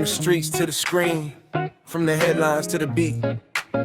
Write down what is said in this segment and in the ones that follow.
streets to the screen, from the headlines to the beat.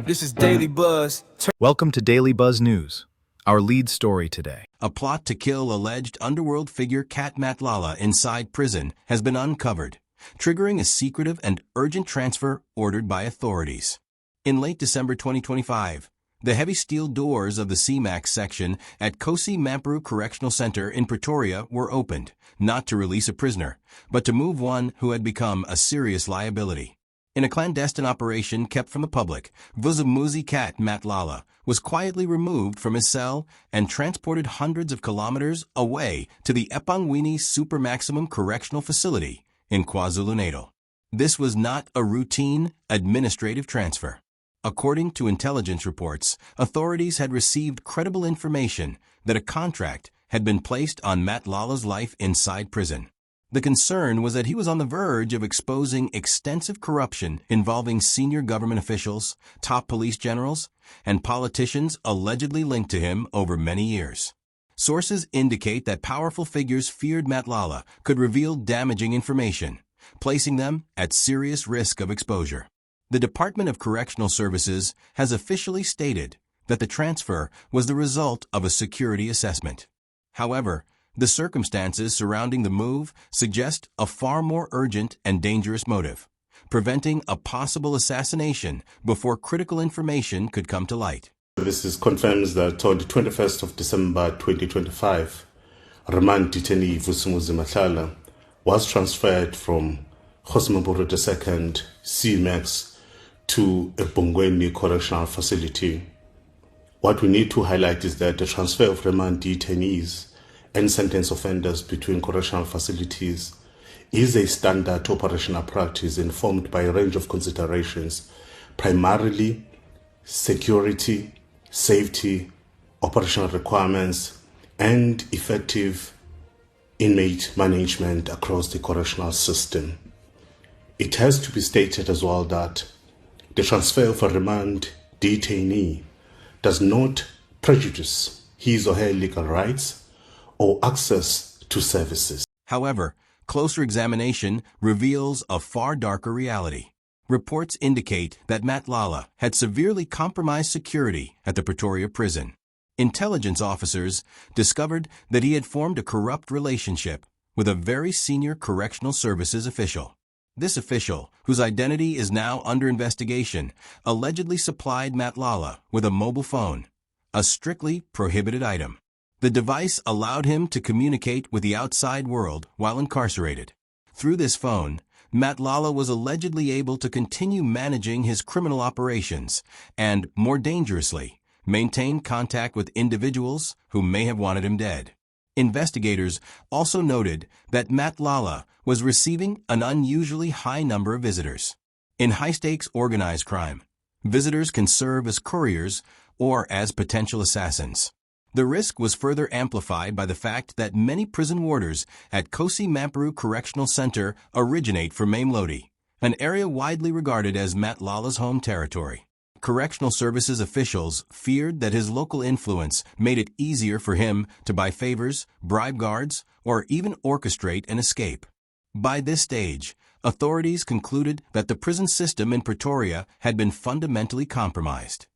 This is Daily Buzz. Welcome to Daily Buzz News. Our lead story today. A plot to kill alleged underworld figure Cat Matlala inside prison has been uncovered, triggering a secretive and urgent transfer ordered by authorities. In late December 2025, the heavy steel doors of the CMAX section at Vusimuzi Correctional Center in Pretoria were opened, not to release a prisoner, but to move one who had become a serious liability. In a clandestine operation kept from the public, Vusimuzi Cat Matlala was quietly removed from his cell and transported hundreds of kilometers away to the eBhungweni Super Maximum Correctional Facility in KwaZulu-Natal. This was not a routine administrative transfer. According to intelligence reports, authorities had received credible information that a contract had been placed on Matlala's life inside prison. The concern was that he was on the verge of exposing extensive corruption involving senior government officials, top police generals, and politicians allegedly linked to him over many years. Sources indicate that powerful figures feared Matlala could reveal damaging information, placing them at serious risk of exposure. The Department of Correctional Services has officially stated that the transfer was the result of a security assessment. However, the circumstances surrounding the move suggest a far more urgent and dangerous motive, preventing a possible assassination before critical information could come to light. This confirms that on the 21st of December 2025, remand detainee Vusimuzi Matlala was transferred from Vusimuzi II CMAX to a eBhungweni correctional facility. What we need to highlight is that the transfer of remand detainees and sentence offenders between correctional facilities is a standard operational practice informed by a range of considerations, primarily security, safety, operational requirements, and effective inmate management across the correctional system. It has to be stated as well that the transfer of a remand detainee does not prejudice his or her legal rights or access to services. However, closer examination reveals a far darker reality. Reports indicate that Matlala had severely compromised security at the Pretoria prison. Intelligence officers discovered that he had formed a corrupt relationship with a very senior correctional services official. This official, whose identity is now under investigation, allegedly supplied Matlala with a mobile phone, a strictly prohibited item. The device allowed him to communicate with the outside world while incarcerated. Through this phone, Matlala was allegedly able to continue managing his criminal operations and, more dangerously, maintain contact with individuals who may have wanted him dead. Investigators also noted that Matlala was receiving an unusually high number of visitors. In high-stakes organized crime, visitors can serve as couriers or as potential assassins. The risk was further amplified by the fact that many prison warders at Vusimuzi Correctional Center originate from Mamelodi, an area widely regarded as Matlala's home territory. Correctional services officials feared that his local influence made it easier for him to buy favors, bribe guards, or even orchestrate an escape. By this stage, authorities concluded that the prison system in Pretoria had been fundamentally compromised.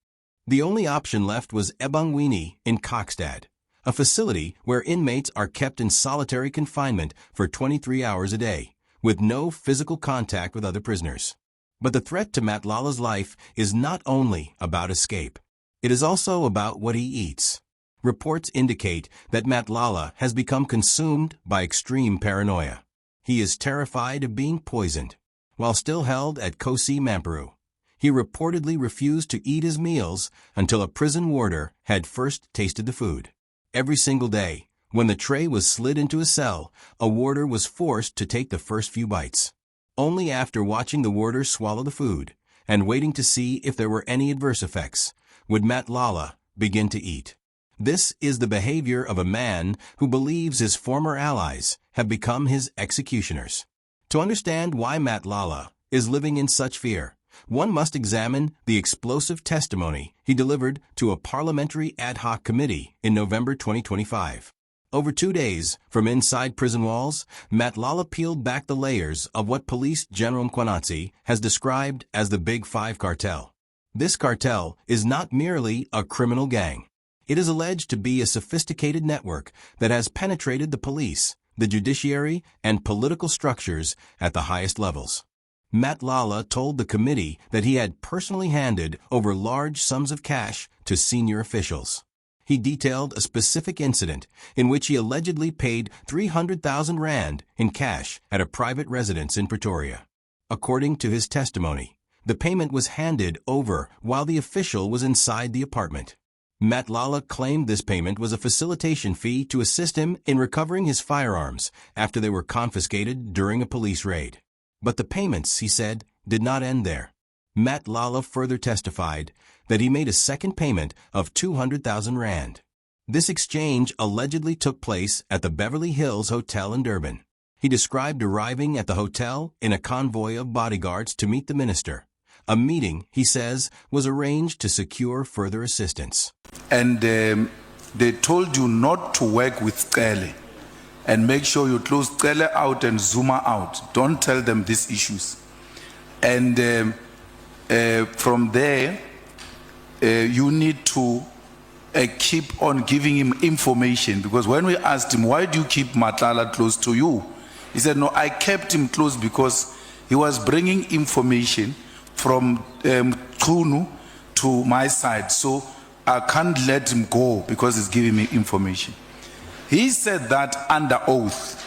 The only option left was eBhungweni in Kokstad, a facility where inmates are kept in solitary confinement for 23 hours a day, with no physical contact with other prisoners. But the threat to Matlala's life is not only about escape. It is also about what he eats. Reports indicate that Matlala has become consumed by extreme paranoia. He is terrified of being poisoned. While still held at Vusimuzi, he reportedly refused to eat his meals until a prison warder had first tasted the food. Every single day, when the tray was slid into a cell, a warder was forced to take the first few bites. Only after watching the warder swallow the food and waiting to see if there were any adverse effects would Matlala begin to eat. This is the behavior of a man who believes his former allies have become his executioners. To understand why Matlala is living in such fear, one must examine the explosive testimony he delivered to a parliamentary ad hoc committee in November 2025. Over 2 days, from inside prison walls, Matlala peeled back the layers of what Police General Mkhwanazi has described as the Big Five cartel. This cartel is not merely a criminal gang. It is alleged to be a sophisticated network that has penetrated the police, the judiciary, and political structures at the highest levels. Matlala told the committee that he had personally handed over large sums of cash to senior officials. He detailed a specific incident in which he allegedly paid 300,000 rand in cash at a private residence in Pretoria. According to his testimony, the payment was handed over while the official was inside the apartment. Matlala claimed this payment was a facilitation fee to assist him in recovering his firearms after they were confiscated during a police raid. But the payments, he said, did not end there. Matlala further testified that he made a second payment of 200,000 rand. This exchange allegedly took place at the Beverly Hills Hotel in Durban. He described arriving at the hotel in a convoy of bodyguards to meet the minister. A meeting, he says, was arranged to secure further assistance. And they told you not to work with Cele and make sure you close Cele out and Zuma out. Don't tell them these issues. And from there, you need to keep on giving him information, because when we asked him, why do you keep Matlala close to you? He said, no, I kept him close because he was bringing information from Kunu to my side, so I can't let him go because he's giving me information. He said that under oath,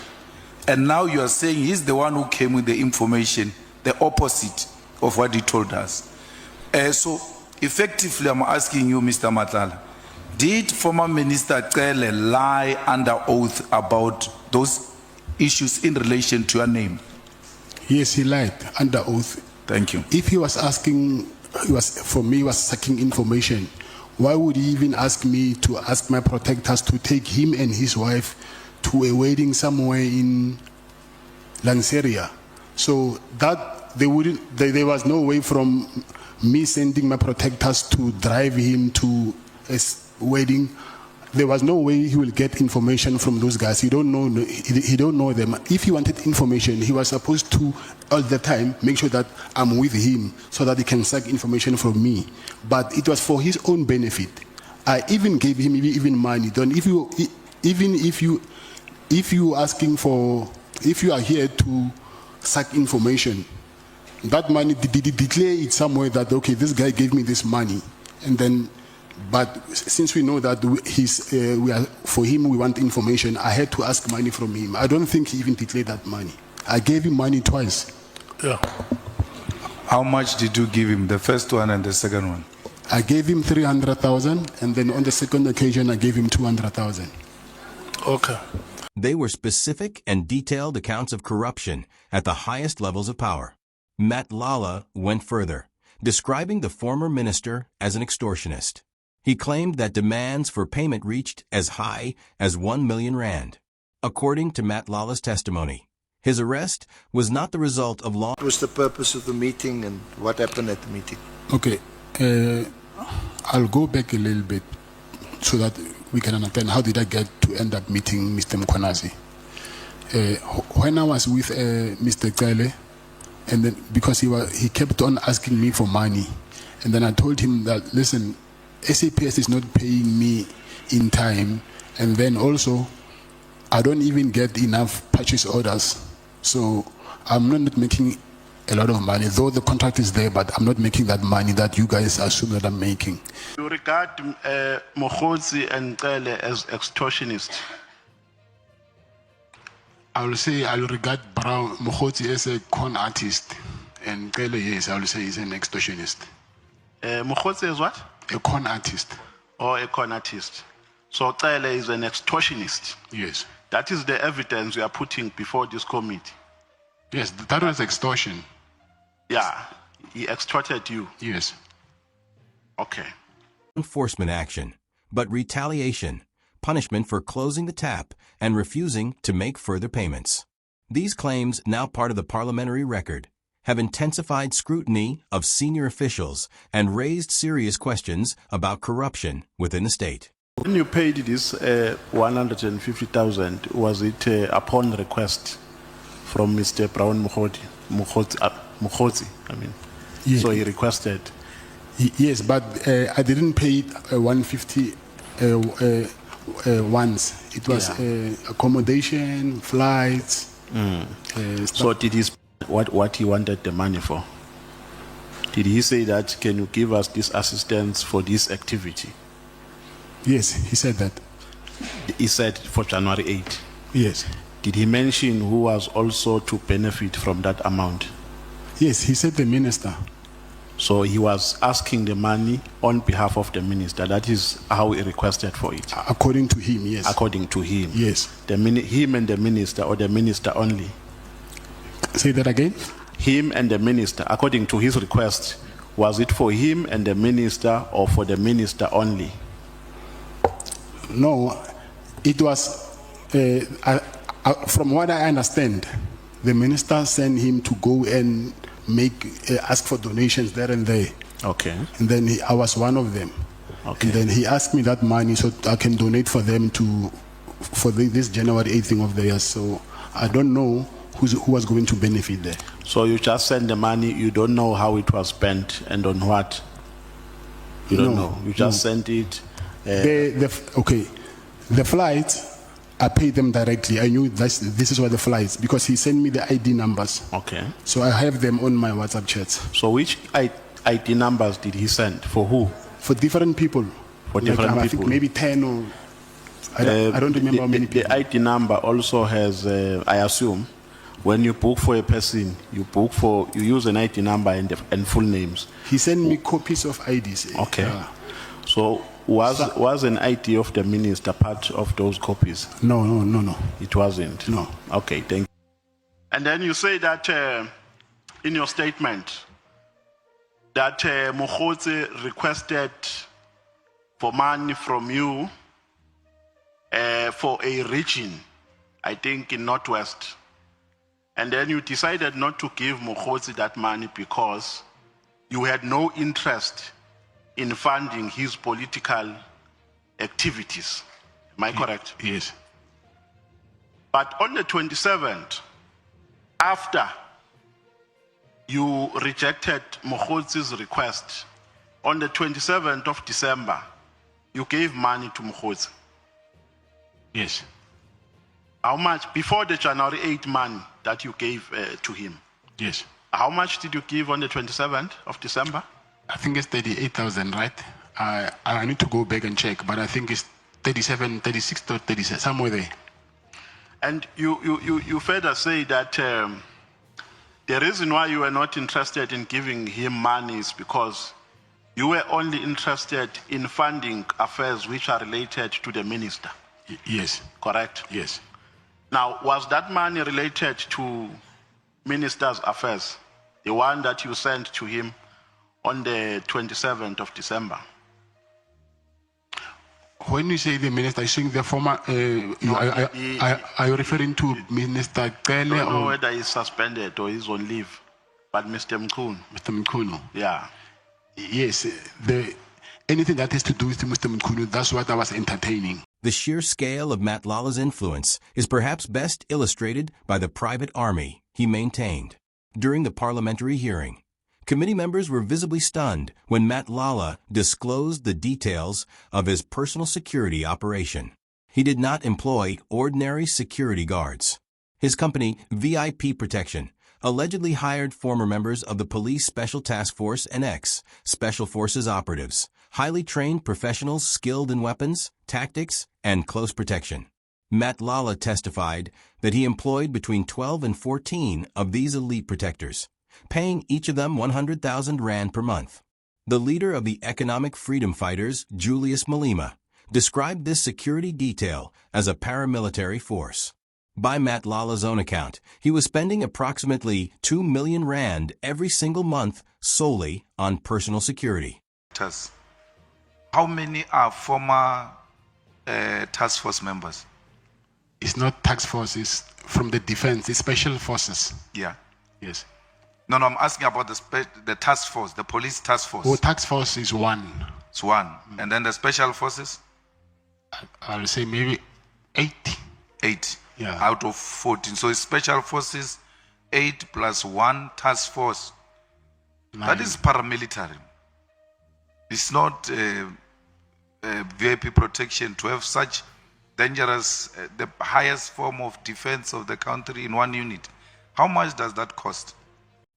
and now you are saying he's the one who came with the information, the opposite of what he told us. So effectively, I'm asking you, Mr. Matlala, did former Minister Cele lie under oath about those issues in relation to your name? Yes, he lied under oath. Thank you. If he was asking, he was seeking information, why would he even ask me to ask my protectors to take him and his wife to a wedding somewhere in Lanseria? So that there was no way from me sending my protectors to drive him to a wedding. There was no way he will get information from those guys. He don't know them. If he wanted information, he was supposed to all the time make sure that I'm with him so that he can suck information from me. But it was for his own benefit. I even gave him even money. If you are here to suck information, that money, declare it somewhere that, okay, this guy gave me this money, and then, but since we know that for him we want information, I had to ask money from him. I don't think he even declared that money. I gave him money twice. Yeah. How much did you give him, the first one and the second one? I gave him 300,000, and then on the second occasion I gave him 200,000. Okay. They were specific and detailed accounts of corruption at the highest levels of power. Matlala went further, describing the former minister as an extortionist. He claimed that demands for payment reached as high as 1 million rand. According to Matlala's testimony, his arrest was not the result of law. What was the purpose of the meeting and what happened at the meeting? Okay, I'll go back a little bit so that we can understand how did I get to end up meeting Mr. Mkhwanazi. When I was with Mr. Cele, and then because he kept on asking me for money, and then I told him that, listen, SAPS is not paying me in time, and then also I don't even get enough purchase orders, so I'm not making a lot of money, though the contract is there, but I'm not making that money that you guys assume that I'm making. You regard Mkhwanazi and Cele as extortionists? I will say I will regard Mkhwanazi as a con artist, and Cele, yes, I will say he's an extortionist. Mkhwanazi is what? A con artist. Or a con artist. So Cele is an extortionist. Yes. That is the evidence we are putting before this committee. Yes, that was extortion. Yeah, he extorted you. Yes. Okay. Enforcement action, but retaliation, punishment for closing the tap and refusing to make further payments. These claims, now part of the parliamentary record, have intensified scrutiny of senior officials and raised serious questions about corruption within the state. When you paid this 150,000, was it upon request from Mr. Brown Mkhwanazi? I mean, Yeah. so he requested. Yes, but I didn't pay 150 once. It was accommodation, flights. So did he what he wanted the money for? Did he say that, can you give us this assistance for this activity? Yes, he said that. He said for January 8. Yes. Did he mention who was also to benefit from that amount? Yes, he said the minister. So he was asking the money on behalf of the minister. That is how he requested for it. According to him, yes. According to him. Yes. Him and the minister, or the minister only? Say that again? Him and the minister, according to his request, was it for him and the minister or for the minister only? No, it was, from what I understand, the minister sent him to go and ask for donations there and there. Okay. And then I was one of them. Okay. And then he asked me that money so I can donate for them for this January 8th thing of theirs. So I don't know who was going to benefit there. So you just send the money, you don't know how it was spent and on what? You don't know. You just sent it. The flights, I paid them directly. I knew this is why the flights, because he sent me the ID numbers. Okay. So I have them on my WhatsApp chats. So which ID numbers did he send? For who? For different people. For different I people. think maybe 10 or I don't remember how many people. The ID number also has, I assume, when you book for a person, you use an ID number and full names. He sent me copies of IDs. Okay. So was an ID of the minister part of those copies? No. It wasn't? No. Okay, thank you. And then you say that in your statement that Mkhwanazi requested for money from you for a region, I think in Northwest. And then you decided not to give Mkhwanazi that money because you had no interest in funding his political activities. Am I correct? Yes. But on the 27th, after you rejected Mkhwanazi's request, on the 27th of December, you gave money to Mkhwanazi. Yes. How much? Before the January 8 money that you gave to him. Yes. How much did you give on the 27th of December? I think it's 38,000, right? I need to go back and check, but I think it's 37, 36 or 37, somewhere there. And you further say that the reason why you were not interested in giving him money is because you were only interested in funding affairs which are related to the minister. Yes. Correct? Yes. Now, was that money related to minister's affairs, the one that you sent to him on the 27th of December? When you say the minister, you're saying the former, are you referring to Minister Cartel? I don't know whether he's suspended or he's on leave, but Mr. Mkhwanazi. Mr. Mkhwanazi. Yeah. Yes, anything that has to do with Mr. Mkhwanazi, that's what I was entertaining. The sheer scale of Matlala's influence is perhaps best illustrated by the private army he maintained. During the parliamentary hearing, committee members were visibly stunned when Matlala disclosed the details of his personal security operation. He did not employ ordinary security guards. His company, VIP Protection, allegedly hired former members of the Police Special Task Force and ex-Special Forces operatives, highly trained professionals skilled in weapons, tactics, and close protection. Matlala testified that he employed between 12 and 14 of these elite protectors, paying each of them 100,000 rand per month. The leader of the economic freedom fighters, Julius Malema, described this security detail as a paramilitary force. By Matlala's own account, he was spending approximately 2 million rand every single month solely on personal security. How many are former task force members? It's not task force, it's from the defense, it's special forces. Yeah. Yes. No, I'm asking about the task force, the police task force. Oh, task force is one. It's one. And then the special forces? I'll say maybe 8. 8 Yeah. out of 14. So it's special forces, 8 plus 1 task force. That is paramilitary. It's not VIP protection to have such dangerous, the highest form of defense of the country in one unit. How much does that cost?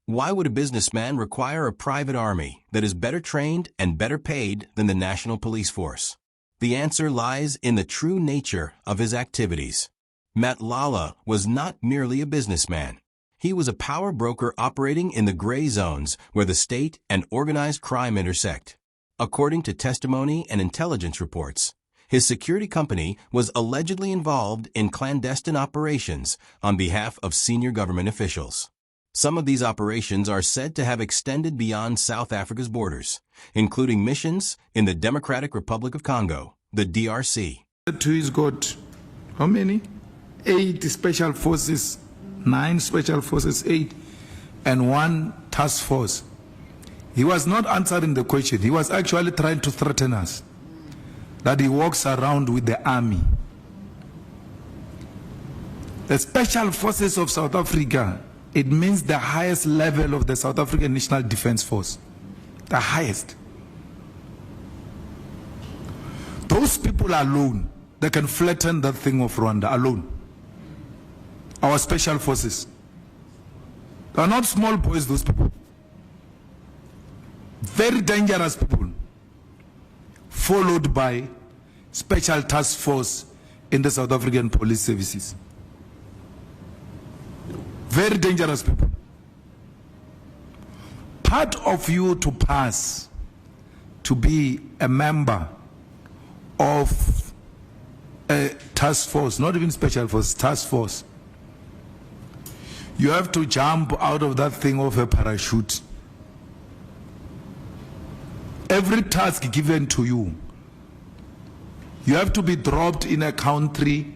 Why would a businessman require a private army that is better trained and better paid than the National Police Force? The answer lies in the true nature of his activities. Matlala was not merely a businessman. He was a power broker operating in the gray zones where the state and organized crime intersect. According to testimony and intelligence reports, his security company was allegedly involved in clandestine operations on behalf of senior government officials. Some of these operations are said to have extended beyond South Africa's borders, including missions in the Democratic Republic of Congo, the DRC. He's got how many? 8 special forces, 9 special forces, 8, and 1 task force. He was not answering the question. He was actually trying to threaten us that he walks around with the army. The special forces of South Africa, it means the highest level of the South African National Defense Force. The highest. Those people alone, they can flatten that thing of Rwanda alone. Our special forces. They are not small boys, those people. Very dangerous people. Followed by special task force in the South African police services. Very dangerous people. Part of you to pass to be a member of a task force, not even special force, task force, you have to jump out of that thing of a parachute. Every task given to you, you have to be dropped in a country,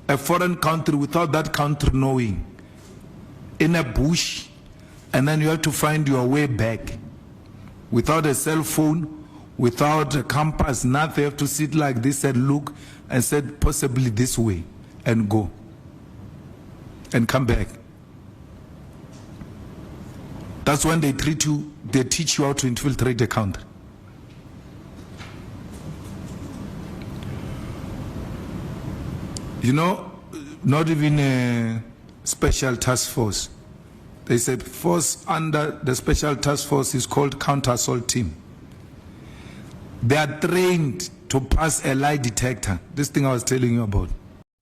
a foreign country, without that country knowing, in a bush, and then you have to find your way back without a cell phone, without a compass, nothing. You have to sit like this and look and say possibly this way and go and come back. That's when they treat you, they teach you how to infiltrate the country. You know, not even a special task force. They said force under the special task force is called counter-assault team. They are trained to pass a lie detector. This thing I was telling you about.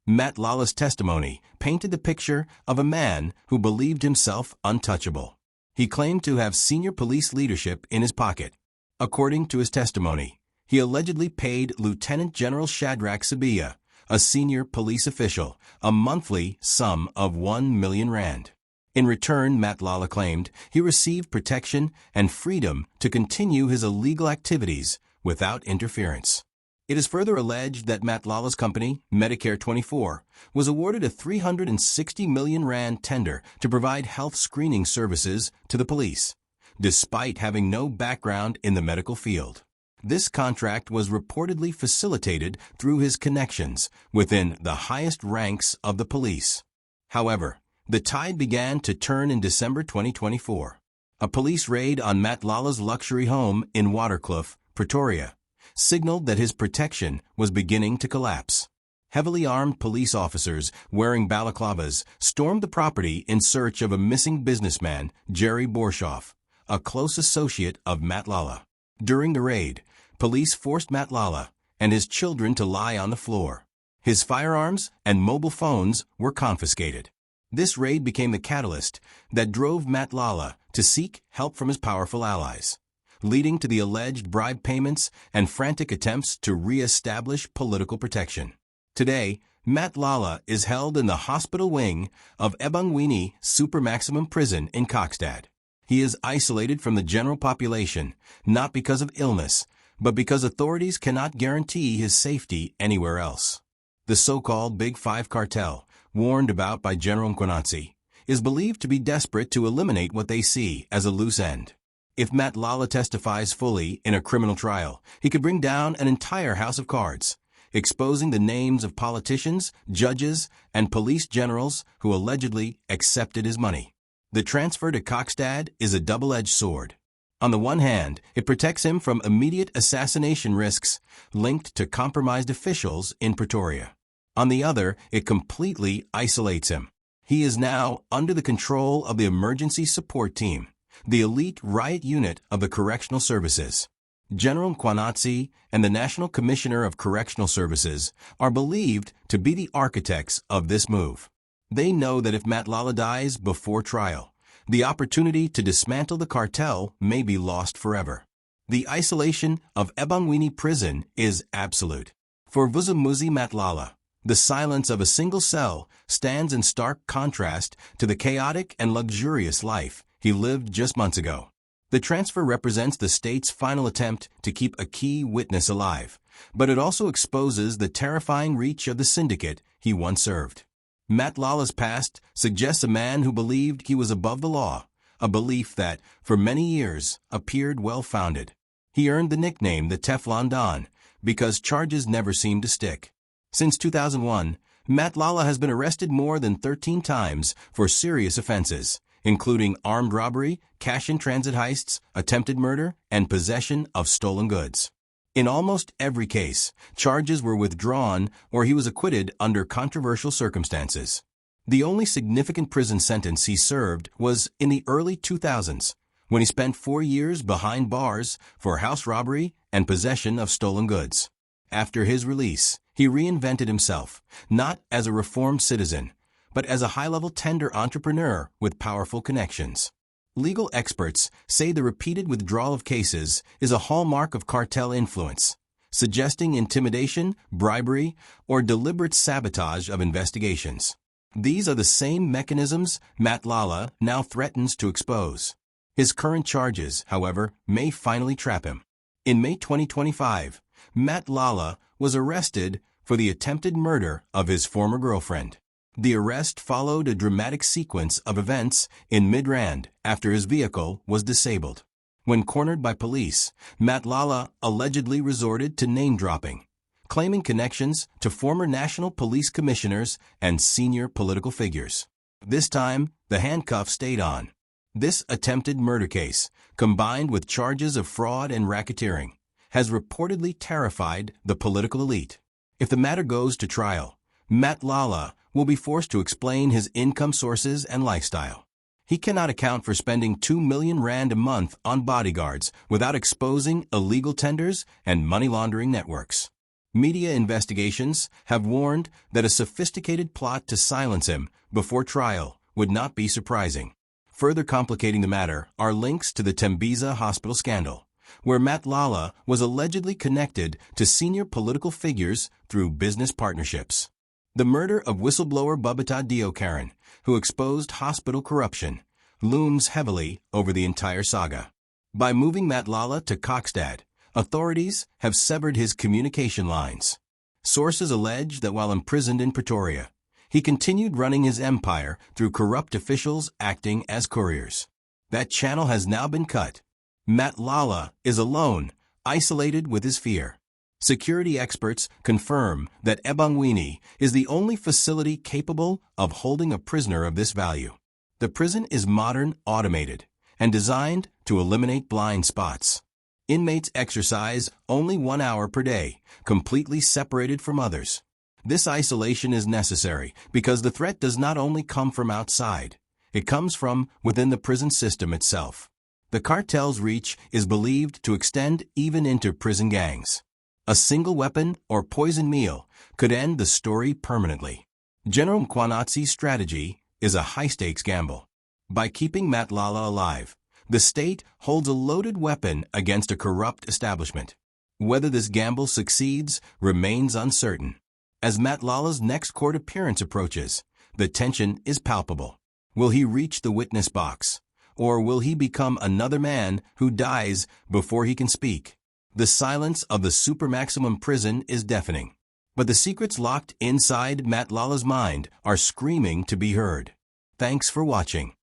Matlala's testimony painted the picture of a man who believed himself untouchable. He claimed to have senior police leadership in his pocket. According to his testimony, he allegedly paid Lieutenant General Shadrach Sibiya, a senior police official, a monthly sum of 1 million rand. In return, Matlala claimed he received protection and freedom to continue his illegal activities without interference. It is further alleged that Matlala's company, Medicare 24, was awarded a 360 million rand tender to provide health screening services to the police, despite having no background in the medical field. This contract was reportedly facilitated through his connections within the highest ranks of the police. However, the tide began to turn in December 2024. A police raid on Matlala's luxury home in Waterkloof, Pretoria, signaled that his protection was beginning to collapse. Heavily armed police officers wearing balaclavas stormed the property in search of a missing businessman, Jerry Borshoff, a close associate of Matlala. During the raid, police forced Matlala and his children to lie on the floor. His firearms and mobile phones were confiscated. This raid became the catalyst that drove Matlala to seek help from his powerful allies, leading to the alleged bribe payments and frantic attempts to re-establish political protection. Today, Matlala is held in the hospital wing of Ebangwini Super Maximum Prison in Kokstad. He is isolated from the general population, not because of illness, but because authorities cannot guarantee his safety anywhere else. The so-called Big Five cartel, warned about by General Mkhwanazi, is believed to be desperate to eliminate what they see as a loose end. If Matlala testifies fully in a criminal trial, he could bring down an entire house of cards, exposing the names of politicians, judges, and police generals who allegedly accepted his money. The transfer to Kokstad is a double-edged sword. On the one hand, it protects him from immediate assassination risks linked to compromised officials in Pretoria. On the other, it completely isolates him. He is now under the control of the Emergency Support Team, the elite riot unit of the Correctional Services. General Mkhwanazi and the National Commissioner of Correctional Services are believed to be the architects of this move. They know that if Matlala dies before trial, the opportunity to dismantle the cartel may be lost forever. The isolation of Ebongweni prison is absolute. For Vusimuzi Matlala, the silence of a single cell stands in stark contrast to the chaotic and luxurious life he lived just months ago. The transfer represents the state's final attempt to keep a key witness alive, but it also exposes the terrifying reach of the syndicate he once served. Matlala's past suggests a man who believed he was above the law, a belief that, for many years, appeared well-founded. He earned the nickname the Teflon Don because charges never seemed to stick. Since 2001, Matlala has been arrested more than 13 times for serious offenses, including armed robbery, cash-in-transit heists, attempted murder, and possession of stolen goods. In almost every case, charges were withdrawn or he was acquitted under controversial circumstances. The only significant prison sentence he served was in the early 2000s, when he spent 4 years behind bars for house robbery and possession of stolen goods. After his release, he reinvented himself, not as a reformed citizen, but as a high-level tender entrepreneur with powerful connections. Legal experts say the repeated withdrawal of cases is a hallmark of cartel influence, suggesting intimidation, bribery, or deliberate sabotage of investigations. These are the same mechanisms Matlala now threatens to expose. His current charges, however, may finally trap him. In May 2025, Matlala was arrested for the attempted murder of his former girlfriend. The arrest followed a dramatic sequence of events in Midrand after his vehicle was disabled. When cornered by police, Matlala allegedly resorted to name-dropping, claiming connections to former national police commissioners and senior political figures. This time, the handcuffs stayed on. This attempted murder case, combined with charges of fraud and racketeering, has reportedly terrified the political elite. If the matter goes to trial, Matlala will be forced to explain his income sources and lifestyle. He cannot account for spending 2 million rand a month on bodyguards without exposing illegal tenders and money laundering networks. Media investigations have warned that a sophisticated plot to silence him before trial would not be surprising. Further complicating the matter are links to the Tembisa hospital scandal, where Matlala was allegedly connected to senior political figures through business partnerships. The murder of whistleblower Babita Deokaran, who exposed hospital corruption, looms heavily over the entire saga. By moving Matlala to Kokstad, authorities have severed his communication lines. Sources allege that while imprisoned in Pretoria, he continued running his empire through corrupt officials acting as couriers. That channel has now been cut. Matlala is alone, isolated with his fear. Security experts confirm that Ebongweni is the only facility capable of holding a prisoner of this value. The prison is modern, automated, and designed to eliminate blind spots. Inmates exercise only 1 hour per day, completely separated from others. This isolation is necessary because the threat does not only come from outside, it comes from within the prison system itself. The cartel's reach is believed to extend even into prison gangs. A single weapon or poison meal could end the story permanently. General Mkhwanazi's strategy is a high-stakes gamble. By keeping Matlala alive, the state holds a loaded weapon against a corrupt establishment. Whether this gamble succeeds remains uncertain. As Matlala's next court appearance approaches, the tension is palpable. Will he reach the witness box, or will he become another man who dies before he can speak? The silence of the supermaximum prison is deafening, but the secrets locked inside Matlala's mind are screaming to be heard. Thanks for watching.